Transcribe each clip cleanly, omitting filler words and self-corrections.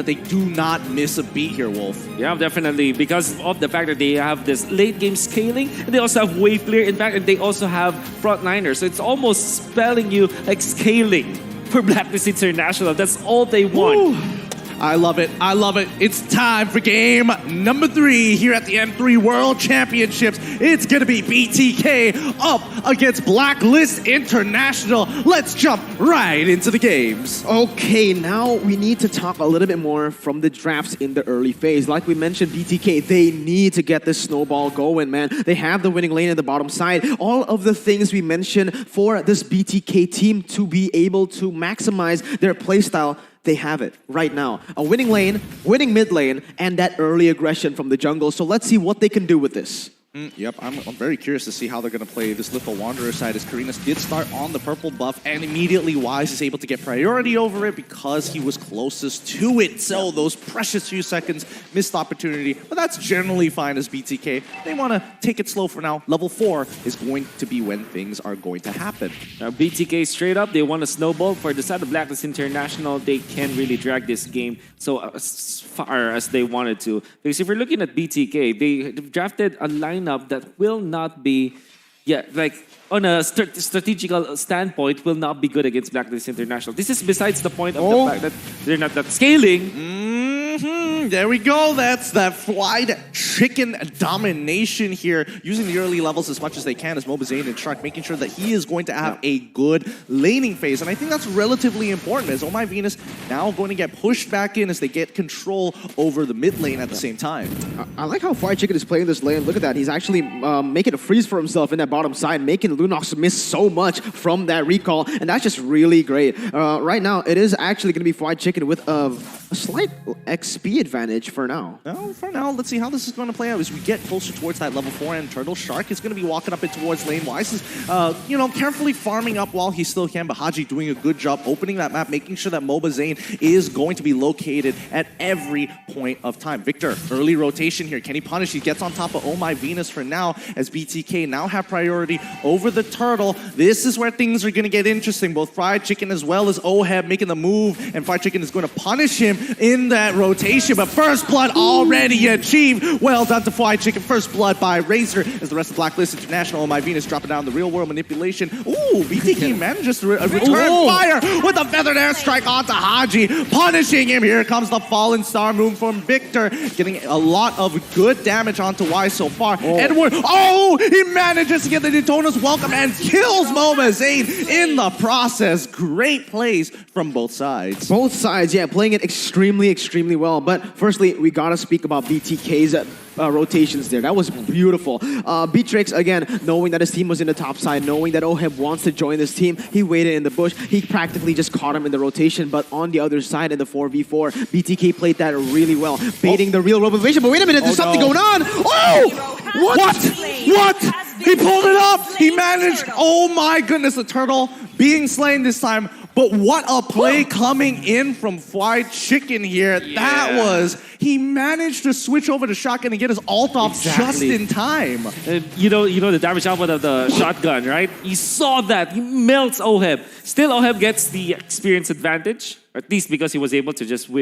they do not miss a beat here, Wolf. Yeah, definitely. Because of the fact that they have this late game scaling, and they also have wave clear. In fact, and they also have frontliners. So it's almost spelling you like scaling for Blacklist International. That's all they want. Ooh. I love it. I love it. It's time for game number 3 here at the M3 World Championships. It's going to be BTK up against Blacklist International. Let's jump right into the games. Okay, now we need to talk a little bit more from the drafts in the early phase. Like we mentioned, BTK, they need to get this snowball going, man. They have the winning lane at the bottom side. All of the things we mentioned for this BTK team to be able to maximize their playstyle, they have it right now. A winning lane, winning mid lane, and that early aggression from the jungle. So let's see what they can do with this. Yep, I'm very curious to see how they're going to play this Little Wanderer side as Karina did start on the purple buff and immediately Wise is able to get priority over it because he was closest to it. So those precious few seconds, missed opportunity, but that's generally fine as BTK. They want to take it slow for now. Level 4 is going to be when things are going to happen. Now BTK straight up, they want a snowball. For the side of Blacklist International, they can't really drag this game so as far as they wanted to. Because if you're looking at BTK, they drafted a lineup that will not be, like on a strategical standpoint, will not be good against Blacklist International. This is besides the point of the fact that they're not that scaling. There we go. That's that fried chicken domination here. Using the early levels as much as they can as Mobazane and Shark, making sure that he is going to have a good laning phase. And I think that's relatively important as Oh My Venus now going to get pushed back in as they get control over the mid lane at the same time. I like how Fried Chicken is playing this lane. Look at that. He's actually making a freeze for himself in that bottom side, making Lunox miss so much from that recall. And that's just really great. Right now, it is actually going to be Fried Chicken with a slight XP advantage for now. Well, for now, let's see how this is going to play out as we get closer towards that level 4 and Turtle Shark is going to be walking up it towards lane. Wise is, carefully farming up while he still can, but Haji doing a good job opening that map, making sure that Mobazane is going to be located at every point of time. Victor, early rotation here. Can he punish? He gets on top of Oh My Venus for now as BTK now have priority over the Turtle. This is where things are going to get interesting. Both Fried Chicken as well as Oheb making the move, and Fried Chicken is going to punish him in that rotation, but first blood already achieved. Well done to Fried Chicken. First blood by Razor as the rest of Blacklist International. Oh My Venus dropping down the real world manipulation. Ooh, BTK manages to return fire with a feathered airstrike onto Haji, punishing him. Here comes the Fallen Star Moon from Victor, getting a lot of good damage onto Wise so far. Edward, he manages to get the Daytona's welcome and kills Mobazane in the process. Great plays from both sides. Both sides, yeah, playing it extremely, extremely well. But firstly, we gotta speak about BTK's rotations there. That was beautiful. Beatrix, again, knowing that his team was in the top side, knowing that Oheb wants to join this team, he waited in the bush. He practically just caught him in the rotation, but on the other side in the 4v4, BTK played that really well, baiting the real rotation. But wait a minute, there's something going on. What? He pulled it up. He managed. Oh my goodness, the Turtle being slain this time. But what a play coming in from Fried Chicken here. Yeah. That was, he managed to switch over to shotgun and get his ult off just in time. You know the damage output of the shotgun, right? He saw that. He melts Oheb. Still, Oheb gets the experience advantage, or at least because he was able to just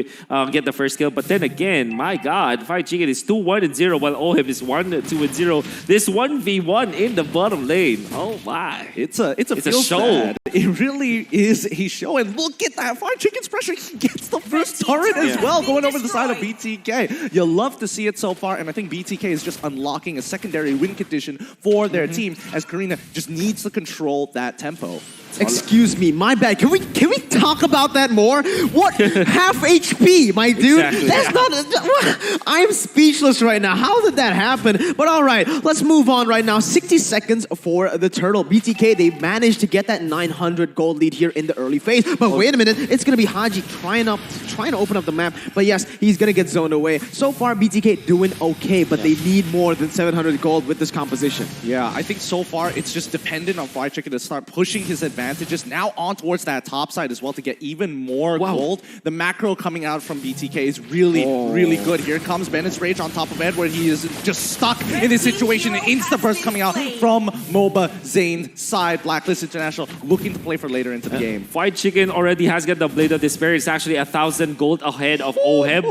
get the first kill. But then again, my God, Fried Chicken is 2-1-0 while Oheb is 1-2-0. This 1v1 in the bottom lane. Oh my. It's a show. Bad. It really is a show. And look at that. Fried Chicken's pressure. He gets the first turret as well, going over the side of BTK. You'll love to see it so far. And I think BTK is just unlocking a secondary win condition for their team as Karina just needs to control that tempo. Excuse me, my bad. Can we talk about that more? What? Half HP, my dude? Exactly. That's not... I'm speechless right now. How did that happen? But all right, let's move on right now. 60 seconds for the Turtle. BTK, they managed to get that 900 gold lead here in the early phase. But wait a minute, it's going to be Haji trying to open up the map. But yes, he's going to get zoned away. So far, BTK doing okay, but they need more than 700 gold with this composition. Yeah, I think so far it's just dependent on Fried Chicken to start pushing his advantages now on towards that top side as well to get even more gold. The macro coming out from BTK is really good. Here comes Bennett's Rage on top of Edward. He is just stuck in this situation. An insta burst coming out from Mobazane side. Blacklist International looking looking to play for later into the game. Fried Chicken already has got the Blade of Despair. It's actually 1,000 gold ahead of Oheb.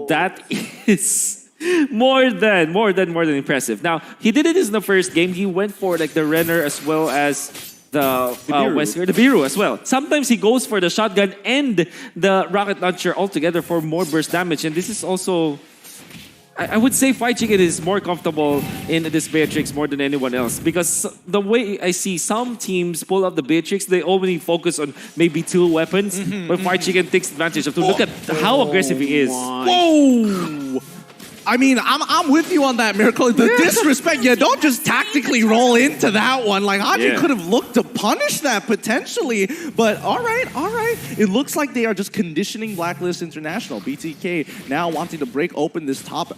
That is more than impressive. Now, he did it in the first game. He went for like the Renner as well as the Wesker, the Biru as well. Sometimes he goes for the shotgun and the rocket launcher altogether for more burst damage. And this is also, I would say Fried Chicken is more comfortable in this Beatrix more than anyone else. Because the way I see some teams pull up the Beatrix, they only focus on maybe 2 weapons. But Fried Chicken takes advantage of 2. Look at how aggressive he is. Whoa! I mean, I'm with you on that, Miracle. The disrespect, you don't just tactically roll into that one. Like, Haji could have looked to punish that potentially. But all right. It looks like they are just conditioning Blacklist International. BTK now wanting to break open this top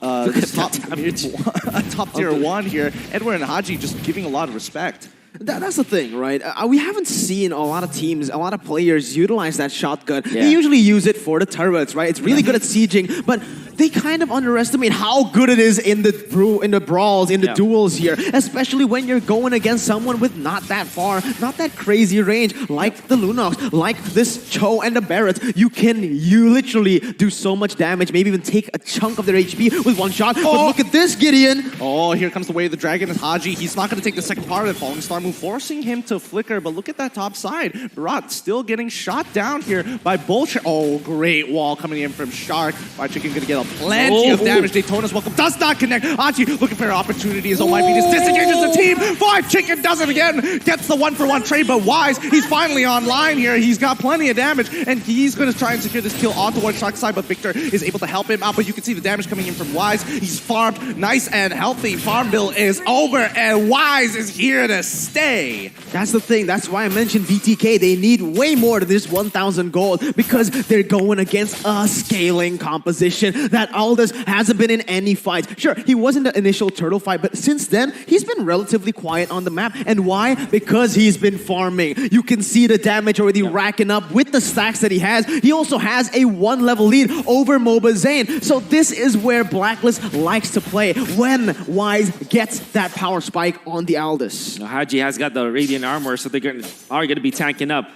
tier 1 here. Edward and Haji just giving a lot of respect. That's the thing, right? We haven't seen a lot of teams, a lot of players utilize that shotgun. They usually use it for the turrets, right? It's really good at sieging, but they kind of underestimate how good it is in the brawls, in the duels here, especially when you're going against someone with not that far, not that crazy range, like the Lunox, like this Cho and the Barretts. You literally do so much damage, maybe even take a chunk of their HP with one shot. But look at this, Gideon. Oh, here comes the way of the dragon and Haji. He's not going to take the second part of it. Falling Star move, forcing him to flicker. But look at that top side. Barat still getting shot down here by Bullshit. Oh, great wall coming in from Shark. Fried Chicken going to get plenty of damage. Daytona's welcome does not connect. Haji looking for an opportunity as my Venus disengages the team. Fried Chicken does it again. Gets the 1-for-1 trade, but Wise, he's finally online here. He's got plenty of damage, and he's going to try and secure this kill onto one Shark side, but Victor is able to help him out. But you can see the damage coming in from Wise. He's farmed nice and healthy. Farm bill is over, and Wise is here to stay. That's the thing. That's why I mentioned BTK. They need way more than this 1,000 gold because they're going against a scaling composition that Aldous hasn't been in any fight. Sure, he was in the initial turtle fight, but since then, he's been relatively quiet on the map. And why? Because he's been farming. You can see the damage already racking up with the stacks that he has. He also has a 1-level lead over MOBA Zane. So this is where Blacklist likes to play when Wise gets that power spike on the Aldous. Haji has got the Radiant Armor, so they are going to be tanking up.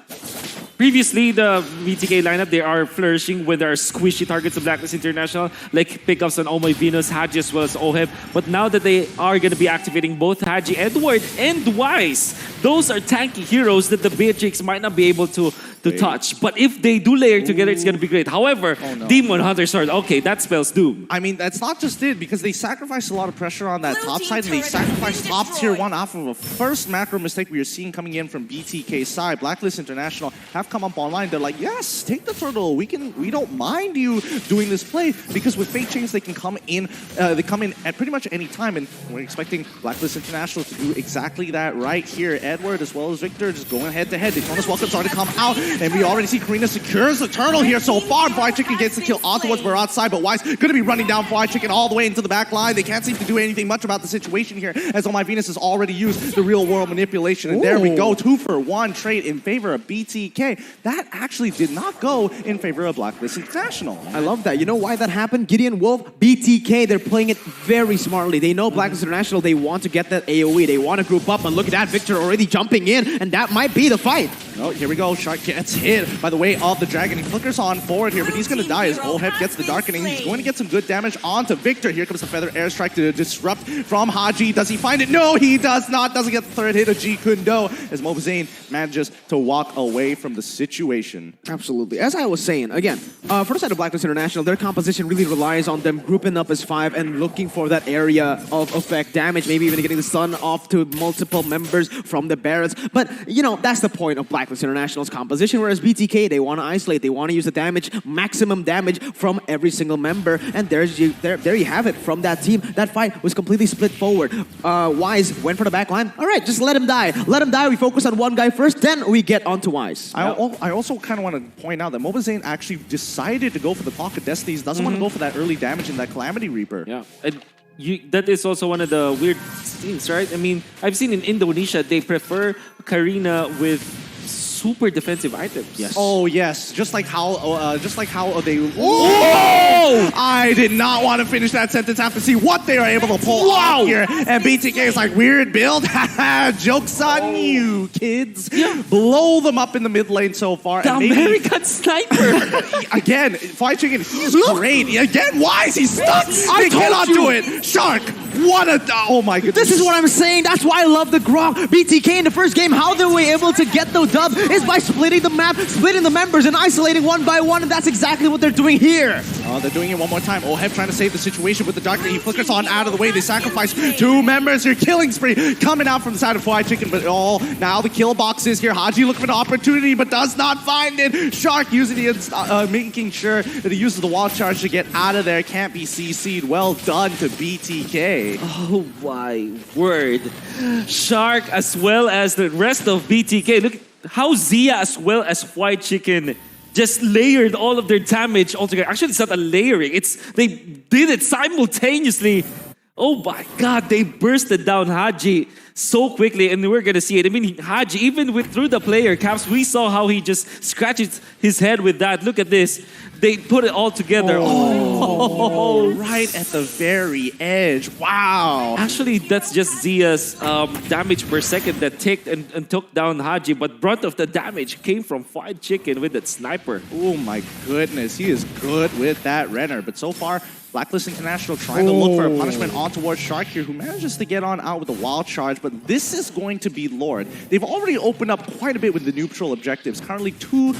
Previously, the BTK lineup, they are flourishing with their squishy targets of Blacklist International, like pickups on Oh My Venus, Haji as well as Oheb. But now that they are going to be activating both Haji, Edward, and Wise, those are tanky heroes that the Beatrix might not be able to touch. But if they do layer together, it's going to be great. However, Demon Hunter Sword, okay, that spells doom. I mean, that's not just it, because they sacrificed a lot of pressure on that top side, and they sacrificed top tier 1 off of a first macro mistake we are seeing coming in from BTK's side. Blacklist International have come up online. They're like, yes, take the turtle. We don't mind you doing this play, because with Fate Chains, they can come in. They come in at pretty much any time, and we're expecting Blacklist International to do exactly that right here. Edward as well as Victor just going head to head. Daytona's welcome starting to come out, and we already see Karina secures the turtle here so far. Fried Chicken gets the kill on towards Barat's side, but Wise going to be running down Fried Chicken all the way into the back line. They can't seem to do anything much about the situation here, as Oh My Venus has already used the real world manipulation. And there we go, 2-for-1 trade in favor of BTK. That actually did not go in favor of Blacklist International. I love that. You know why that happened? Gideon Wolf, BTK, they're playing it very smartly. They know Blacklist International, they want to get that AoE. They want to group up, and look at that, Victor already jumping in, and that might be the fight. Oh, here we go. Shark gets hit by the way of the dragon. He flickers on forward here, but he's going to die as Oheb gets the darkening. He's going to get some good damage onto Victor. Here comes the feather airstrike to disrupt from Haji. Does he find it? No, he does not. Doesn't get the third hit of G Kundo as MOBA Zane manages to walk away from the situation. Absolutely. As I was saying, again, for the side of Blacklist International, their composition really relies on them grouping up as 5 and looking for that area of effect damage, maybe even getting the stun off to multiple members from the Barretts. But, you know, that's the point of Blacklist International's composition, whereas BTK, they want to isolate, they want to use the damage, maximum damage from every single member, and there you have it from that team. That fight was completely split forward. Wise went for the back line. All right, just let him die. Let him die. We focus on one guy first, then we get onto Wise. I also kind of want to point out that MOBA Zane actually decided to go for the Pocket Destinies, doesn't want to go for that early damage in that Calamity Reaper. Yeah. And that is also one of the weird things, right? I mean, I've seen in Indonesia, they prefer Karina with super defensive items. Yes. Oh yes, just like how they. Oh! I did not want to finish that sentence after see what they are able to pull off here. And BTK is like, weird build. Jokes on you, kids. Blow them up in the mid lane so far. The and maybe, American sniper. again, Fried Chicken, he's great. Again, why is he stuck? They told cannot you. do it. Shark, what a... Oh my goodness. This is what I'm saying. That's why I love the Grok. BTK in the first game, how they were able to get the dub is by splitting the map, splitting the members, and isolating one by one, and that's exactly what they're doing here. Oh, they're doing it one more time. Oheb trying to save the situation with the Doctor. He flickers on out of the way. They sacrifice 2 members here. Killing spree coming out from the side of Fried Chicken. But now the kill box is here. Haji looking for an opportunity, but does not find it. Shark using the, making sure that he uses the wall charge to get out of there. Can't be CC'd. Well done to BTK. Oh my word. Shark as well as the rest of BTK. Look how Zia as well as White Chicken just layered all of their damage altogether. Actually, it's not a layering. They did it simultaneously. Oh my God, they bursted down Haji so quickly, and we're gonna see it. I mean, Haji, even through the player caps, we saw how he just scratches his head with that. Look at this. They put it all together. Oh, right at the very edge. Wow. Actually, that's just Zia's damage per second that ticked and took down Haji, but brunt of the damage came from Fried Chicken with that sniper. Oh my goodness, he is good with that Renner. But so far, Blacklist International trying to look for a punishment on towards Shark here, who manages to get on out with a wild charge, but this is going to be Lord. They've already opened up quite a bit with the neutral objectives, currently 2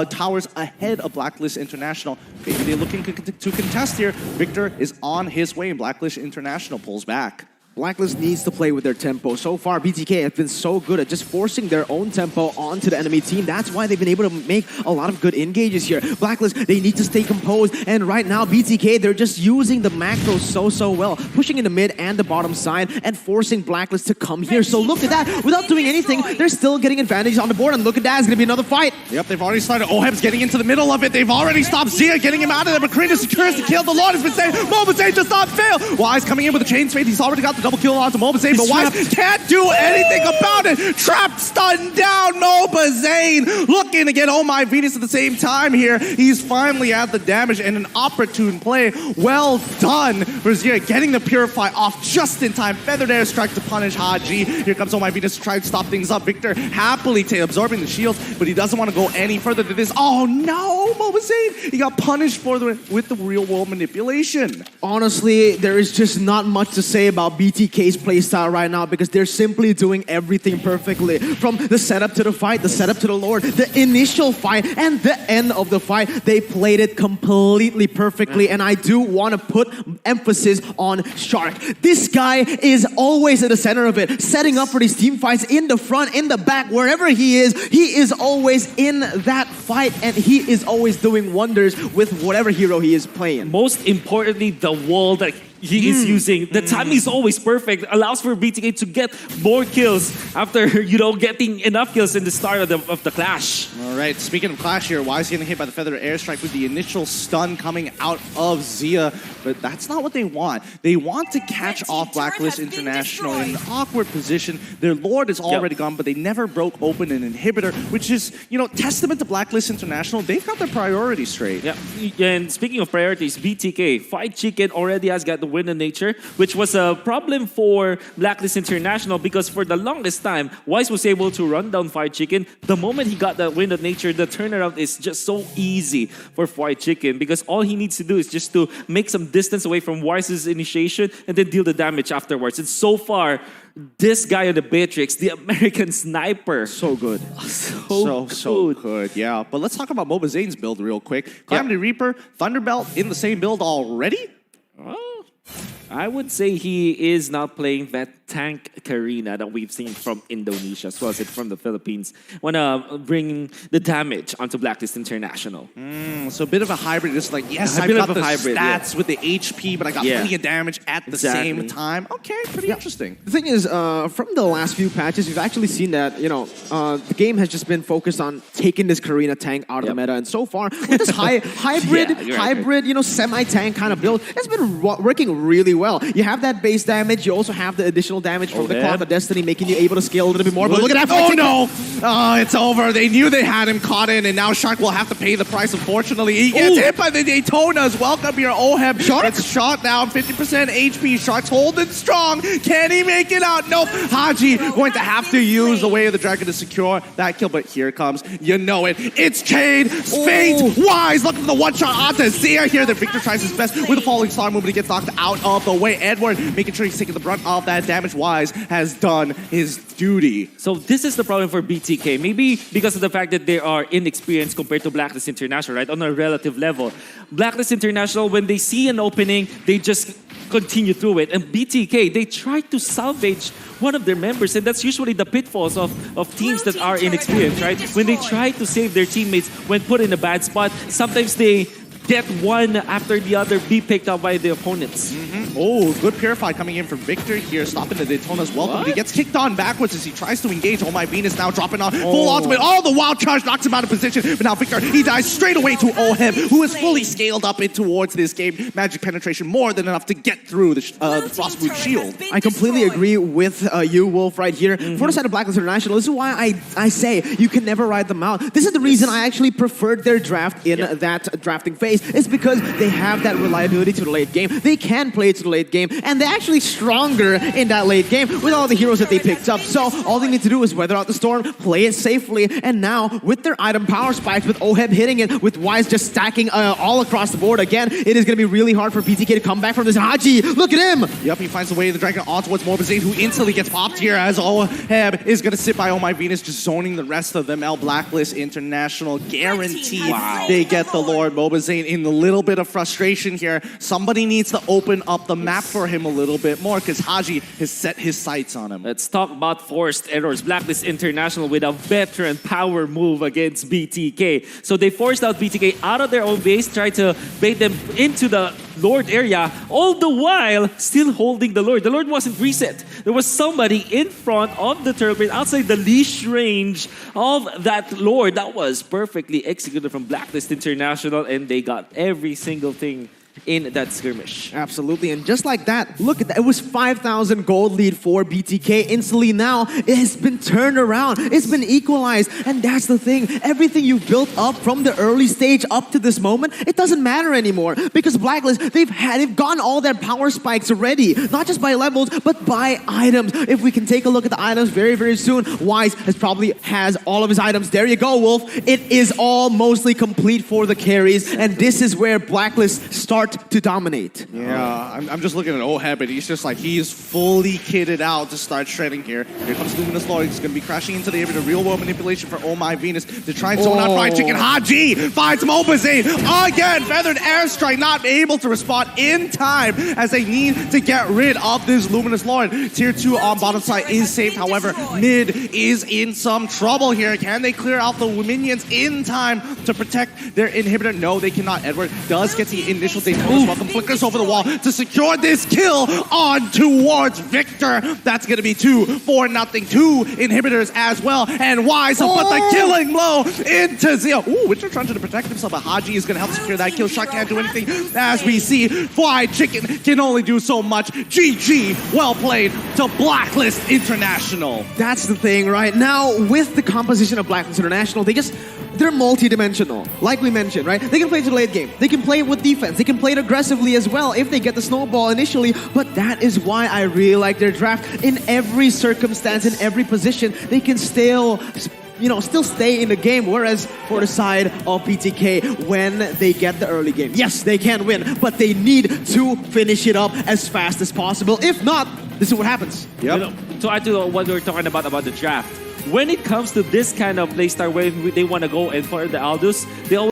towers ahead of Blacklist International. Maybe they're looking to contest here. Victor is on his way, and Blacklist International pulls back. Blacklist needs to play with their tempo. So far, BTK have been so good at just forcing their own tempo onto the enemy team. That's why they've been able to make a lot of good engages here. Blacklist, they need to stay composed. And right now, BTK, they're just using the macros so well. Pushing in the mid and the bottom side and forcing Blacklist to come here. So look at that. Without doing anything, they're still getting advantage on the board. And look at that. It's going to be another fight. Yep, they've already started. Oheb's getting into the middle of it. They've already stopped Zia, getting him out of there. But Krina secures the kill. The Lord has been saved. Mobazane does not fail. Wise coming in with a chain spade. He's already got the double kill onto Mobazane. But Wise can't do anything about it. Trapped, stunned down. Mobazane looking to get Oh My Venus at the same time here. He's finally at the damage and an opportune play. Well done for Zia, getting the Purify off just in time. Feathered airstrike to punish Haji. Here comes Oh My Venus to try and stop things up. Victor happily absorbing the shields, but he doesn't want to go any further than this. Oh no, Mobazane! He got punished with the real world manipulation. Honestly, there is just not much to say about BTK's playstyle right now because they're simply doing everything perfectly. From the setup to the fight, the setup to the Lord, the initial fight, and the end of the fight. They played it completely perfectly, and I do want to put emphasis on Shark. This guy is always at the center of it, setting up for these team fights in the front, in the back, wherever he is always in that fight, and he is always doing wonders with whatever hero he is playing. Most importantly, the wall that he is using. The timing is always perfect. Allows for BTK to get more kills after, getting enough kills in the start of the clash. All right, speaking of clash here, Wise getting hit by the Feather Airstrike with the initial stun coming out of Zia, but that's not what they want. They want to catch off Blacklist International in an awkward position. Their Lord is already gone, but they never broke open an inhibitor, which is, testament to Blacklist International. They've got their priorities straight. Yeah, and speaking of priorities, BTK, Fried Chicken already has got the win in nature, which was a problem for Blacklist International because for the longest time, Wise was able to run down Fried Chicken. The moment he got the win of nature, the turnaround is just so easy for Fried Chicken because all he needs to do is just to make some distance away from Wise's initiation and then deal the damage afterwards. And so far, this guy on the Beatrix, the American sniper. So good. So good, yeah. But let's talk about Mobazane's build real quick. Calamity Reaper, Thunderbelt in the same build already? Oh. I would say he is not playing that tank Karina that we've seen from Indonesia, as well as from the Philippines. Want to bring the damage onto Blacklist International. So a bit of a hybrid. Just like, yes, I've got the stats with the HP, but I got plenty of damage at the same time. Okay, pretty interesting. The thing is, from the last few patches, we've actually seen that, the game has just been focused on taking this Karina tank out of the meta. And so far, with this hybrid, semi-tank kind of build, it's been working really well. You have that base damage. You also have the additional damage from the Oheb. Cloth of Destiny, making you able to scale a little bit more. But look at that. Oh no! It's over. They knew they had him caught in, and now Shark will have to pay the price, unfortunately. He gets hit by the Daytonas. Welcome here, Oheb. Shark? It's shot down, 50% HP. Shark's holding strong. Can he make it out? Nope. Haji going to have to use the Way of the Dragon to secure that kill, but here comes, you know it. It's Cade, Fate, Wise, looking for the one-shot onto Zia here. The Victor tries his best with a falling star movement. He gets knocked out of the way. Edward making sure he's taking the brunt of that damage. Wise has done his duty. So this is the problem for BTK. Maybe because of the fact that they are inexperienced compared to Blacklist International, right? On a relative level. Blacklist International, when they see an opening, they just continue through it. And BTK, they try to salvage one of their members, and that's usually the pitfalls of teams that are inexperienced, right? When they try to save their teammates when put in a bad spot, sometimes they get one after the other be picked up by the opponents. Oh, good Purify coming in for Victor here, stopping the Daytona's welcome. What? He gets kicked on backwards as he tries to engage. Oh my Venus now dropping on full ultimate. Oh, the wild charge knocks him out of position. But now Victor, he dies straight away to Oheb, who is fully scaled up in towards this game. Magic penetration more than enough to get through the Frostboot shield. I completely agree with you, Wolf, right here. For the side of Blacklist International, this is why I say you can never ride them out. This is the reason I actually preferred their draft in that drafting phase. It's because they have that reliability to the late game. They can play to the late game, and they're actually stronger in that late game with all the heroes that they picked up. So all they need to do is weather out the storm, play it safely, and now with their item power spikes, with Oheb hitting it, with Wise just stacking all across the board again, it is going to be really hard for BTK to come back from this. Haji, look at him! Yep, he finds the Way of the Dragon on towards Morbazane, who instantly gets popped here as Oheb is going to sit by Oh My Venus, just zoning the rest of them. Blacklist International guaranteed they get the Lord. Morbazane in a little bit of frustration here. Somebody needs to open up the map for him a little bit more because Haji has set his sights on him. Let's talk about forced errors. Blacklist International with a veteran power move against BTK. So they forced out BTK out of their own base, tried to bait them into the Lord area, all the while still holding the Lord. The Lord wasn't reset. There was somebody in front of the turret outside the leash range of that Lord. That was perfectly executed from Blacklist International, and they got every single thing in that skirmish. Absolutely, and just like that, look at that. It was 5,000 gold lead for BTK. Instantly now, it has been turned around. It's been equalized, and that's the thing. Everything you've built up from the early stage up to this moment, it doesn't matter anymore because Blacklist, they've gotten all their power spikes already, not just by levels, but by items. If we can take a look at the items very, very soon, Wise has all of his items. There you go, Wolf. It is all mostly complete for the carries, and this is where Blacklist start to dominate. Yeah, I'm just looking at Oheb, and he's fully kitted out to start shredding here. Here comes Luminous Lord. He's going to be crashing into the real world manipulation for Oh My Venus to try and zone out Fried Chicken. Haji finds Morbazane again. Feathered Airstrike not able to respond in time as they need to get rid of this Luminous Lord. Tier 2 on bottom side is safe. However, mid is in some trouble here. Can they clear out the minions in time to protect their inhibitor? No, they cannot. Edward does get the initial Daytona's welcome, flickers over the wall to secure this kill on towards Victor. That's going to be 2-4-0. 2 inhibitors as well, and Wise will put the killing blow into Zia. Ooh, Witcher trying to protect himself, but Haji is going to help secure that kill. Shark can't do anything as we see Fried Chicken can only do so much. GG, well played to Blacklist International. That's the thing right now with the composition of Blacklist International. They're multi-dimensional, like we mentioned, right? They can play to the late game. They can play with defense. They can play it aggressively as well if they get the snowball initially. But that is why I really like their draft. In every circumstance, in every position, they can still stay in the game. Whereas for the side of BTK, when they get the early game, yes, they can win, but they need to finish it up as fast as possible. If not, this is what happens. Yep. To add to what we were talking about the draft, when it comes to this kind of playstyle where they want to go and for the Aldous, they always